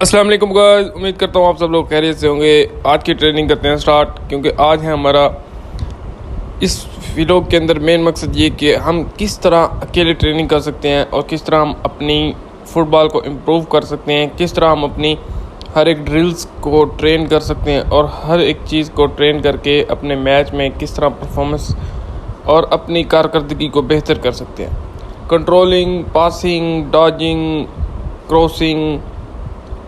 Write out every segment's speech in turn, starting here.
अस्सलाम वालेकुम गाइस, उम्मीद करता हूँ आप सब लोग खैरियत से होंगे। आज की ट्रेनिंग करते हैं स्टार्ट, क्योंकि आज है हमारा इस व्लॉग के अंदर मेन मकसद ये कि हम किस तरह अकेले ट्रेनिंग कर सकते हैं और किस तरह हम अपनी फुटबॉल को इम्प्रूव कर सकते हैं, किस तरह हम अपनी हर एक ड्रिल्स को ट्रेन कर सकते हैं और हर एक चीज़ को ट्रेन करके अपने मैच में किस तरह परफॉर्मेंस और अपनी कारकर्दगी को बेहतर कर सकते हैं। कंट्रोलिंग, पासिंग, डॉजिंग, क्रॉसिंग,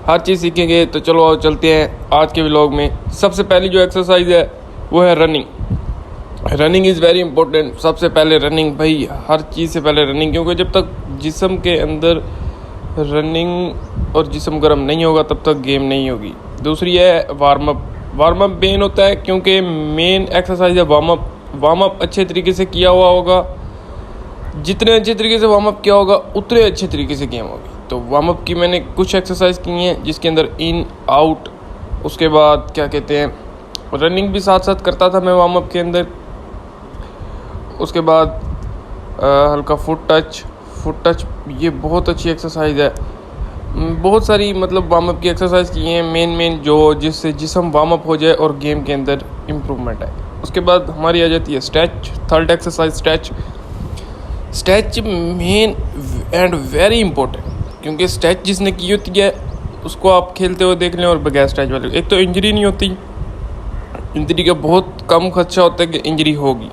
हर चीज़ सीखेंगे। तो चलो आओ चलते हैं आज के व्लॉग में। सबसे पहली जो एक्सरसाइज है वो है running. Running is very important. सबसे पहले रनिंग, भाई हर चीज़ से पहले रनिंग, क्योंकि जब तक जिस्म के अंदर रनिंग और जिस्म गर्म नहीं होगा तब तक गेम नहीं होगी। दूसरी है warm up. Warm up main होता है क्योंकि मेन एक्सरसाइज है वार्म अप। वार्म अप अच्छे तरीके से किया हुआ होगा, जितने अच्छे तरीके से वार्म अप किया होगा उतने अच्छे तरीके से गेम होगी। तो वार्म अप की मैंने कुछ एक्सरसाइज की हैं जिसके अंदर इन आउट, उसके बाद क्या कहते हैं रनिंग भी साथ साथ करता था मैं वार्म अप के अंदर। उसके बाद हल्का फुट टच ये बहुत अच्छी एक्सरसाइज है। बहुत सारी मतलब वार्म अप की एक्सरसाइज की हैं मेन जो जिससे जिस्म वार्म अप हो जाए और गेम के अंदर इम्प्रूवमेंट आए। उसके बाद हमारी आ जाती है stretch. Third exercise stretch main and very important, क्योंकि स्ट्रेच जिसने की होती है उसको आप खेलते हुए देख लें और बगैर स्ट्रेच वाले एक तो इंजरी नहीं होती, इंजरी का बहुत कम खर्चा होता है कि इंजरी होगी।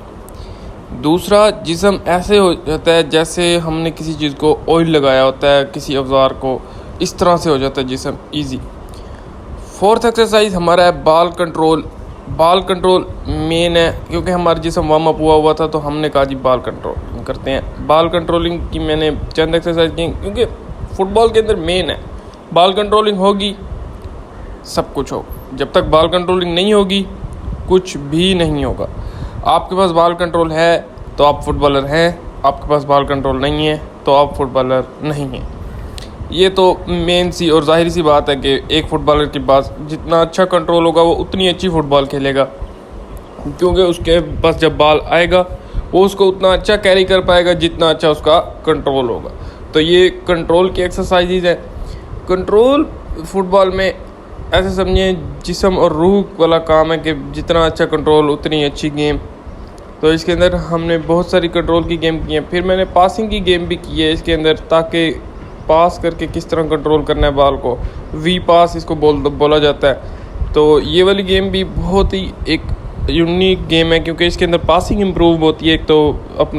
दूसरा, जिस्म ऐसे हो जाता है जैसे हमने किसी चीज़ को ऑयल लगाया होता है, किसी औजार को, इस तरह से हो जाता है जिस्म ईजी। फोर्थ एक्सरसाइज हमारा है बाल कंट्रोल। बाल कंट्रोल मेन है क्योंकि हमारा जिस्म वार्म अप हुआ था तो हमने कहा जी बाल कंट्रोल करते हैं। बाल कंट्रोलिंग की मैंने चंद एक्सरसाइज की, क्योंकि फुटबॉल के अंदर मेन है बाल कंट्रोलिंग होगी सब कुछ होगा। जब तक बाल कंट्रोलिंग नहीं होगी कुछ भी नहीं होगा। आपके पास बाल कंट्रोल है तो आप फुटबॉलर हैं, आपके पास बाल कंट्रोल नहीं है तो आप फुटबॉलर नहीं हैं। ये तो मेन सी और ज़ाहिर सी बात है कि एक फुटबॉलर के पास जितना अच्छा कंट्रोल होगा वो उतनी अच्छी फुटबॉल खेलेगा, क्योंकि उसके पास जब बॉल आएगा वो उसको उतना अच्छा कैरी कर पाएगा जितना अच्छा उसका कंट्रोल होगा। तो ये कंट्रोल की एक्सरसाइजेज है। कंट्रोल फुटबॉल में ऐसे समझिए जिस्म और रूह वाला काम है कि जितना अच्छा कंट्रोल उतनी अच्छी गेम। तो इसके अंदर हमने बहुत सारी कंट्रोल की गेम की हैं। फिर मैंने पासिंग की गेम भी की है इसके अंदर, ताकि पास करके किस तरह कंट्रोल करना है बॉल को, वी पास इसको बोला जाता है। तो ये वाली गेम भी बहुत ही एक यूनिक गेम है क्योंकि इसके अंदर पासिंग इम्प्रूव होती है, एक तो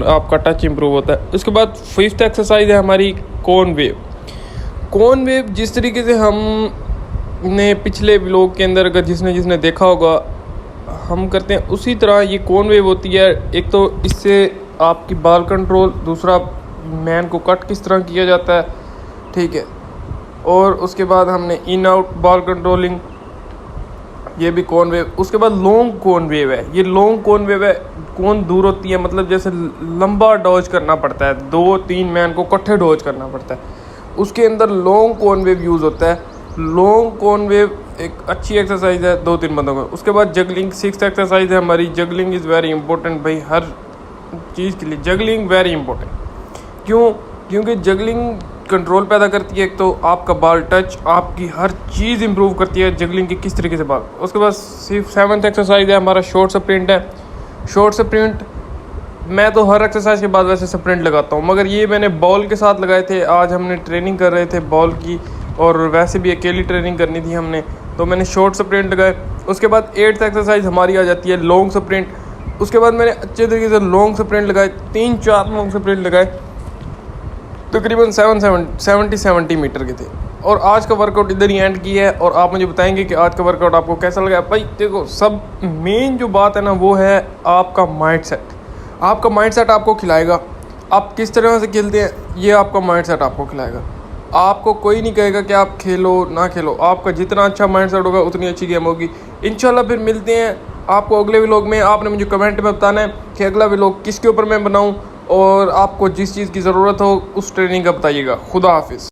आपका टच इम्प्रूव होता है। उसके बाद फिफ्थ एक्सरसाइज है हमारी कोन वेव। कोन वेव जिस तरीके से हमने पिछले व्लॉग के अंदर अगर जिसने देखा होगा हम करते हैं उसी तरह ये कोन वेव होती है। एक तो इससे आपकी बॉल कंट्रोल, दूसरा मैन को कट किस तरह किया जाता है, ठीक है। और उसके बाद हमने इन आउट बॉल कंट्रोलिंग, ये भी कोन वेव। उसके बाद लॉन्ग कोन वेव है। ये लॉन्ग कोन वेव है, कोन दूर होती है, मतलब जैसे लंबा डॉज करना पड़ता है, 2-3 मैन को इकट्ठे डॉज करना पड़ता है, उसके अंदर लॉन्ग कोन वेव यूज़ होता है। लॉन्ग कोन वेव एक अच्छी एक्सरसाइज है 2-3 बंदों में। उसके बाद जगलिंग, सिक्स्थ एक्सरसाइज है हमारी। जगलिंग इज़ वेरी इंपॉर्टेंट भाई, हर चीज़ के लिए जगलिंग वेरी इंपॉर्टेंट। क्योंकि जगलिंग कंट्रोल पैदा करती है। एक तो आपका बॉल टच, आपकी हर चीज़ इंप्रूव करती है जगलिंग की किस तरीके से बॉल। उसके बाद सिर्फ सेवन्थ एक्सरसाइज है हमारा शॉर्ट स्प्रिंट है। शॉर्ट स्प्रिंट मैं तो हर एक्सरसाइज के बाद वैसे स्प्रिंट लगाता हूँ, मगर ये मैंने बॉल के साथ लगाए थे। आज हमने ट्रेनिंग कर रहे थे बॉल की और वैसे भी अकेली ट्रेनिंग करनी थी हमने, तो मैंने शॉर्ट स्प्रिंट लगाए। उसके बाद 8th एक्सरसाइज हमारी आ जाती है लॉन्ग स्प्रिंट। उसके बाद मैंने अच्छे तरीके से लॉन्ग स्प्रिंट लगाए, 3-4 लॉन्ग स्प्रिंट लगाए, तकरीबन 70 मीटर के थे। और आज का वर्कआउट इधर ही एंड की है और आप मुझे बताएंगे कि आज का वर्कआउट आपको कैसा लगा। भाई देखो, सब मेन जो बात है ना वो है आपका माइंडसेट। आपका माइंडसेट आपको खिलाएगा, आप किस तरह से खेलते हैं ये आपका माइंडसेट आपको खिलाएगा। आपको कोई नहीं कहेगा कि आप खेलो ना खेलो, आपका जितना अच्छा माइंडसेट होगा उतनी अच्छी गेम होगी। इंशाल्लाह फिर मिलते हैं आपको अगले व्लॉग में। आपने मुझे कमेंट में बताना है कि अगला व्लॉग किसके ऊपर मैं बनाऊँ, और आपको जिस चीज़ की ज़रूरत हो उस ट्रेनिंग का बताइएगा। खुदा हाफिज़।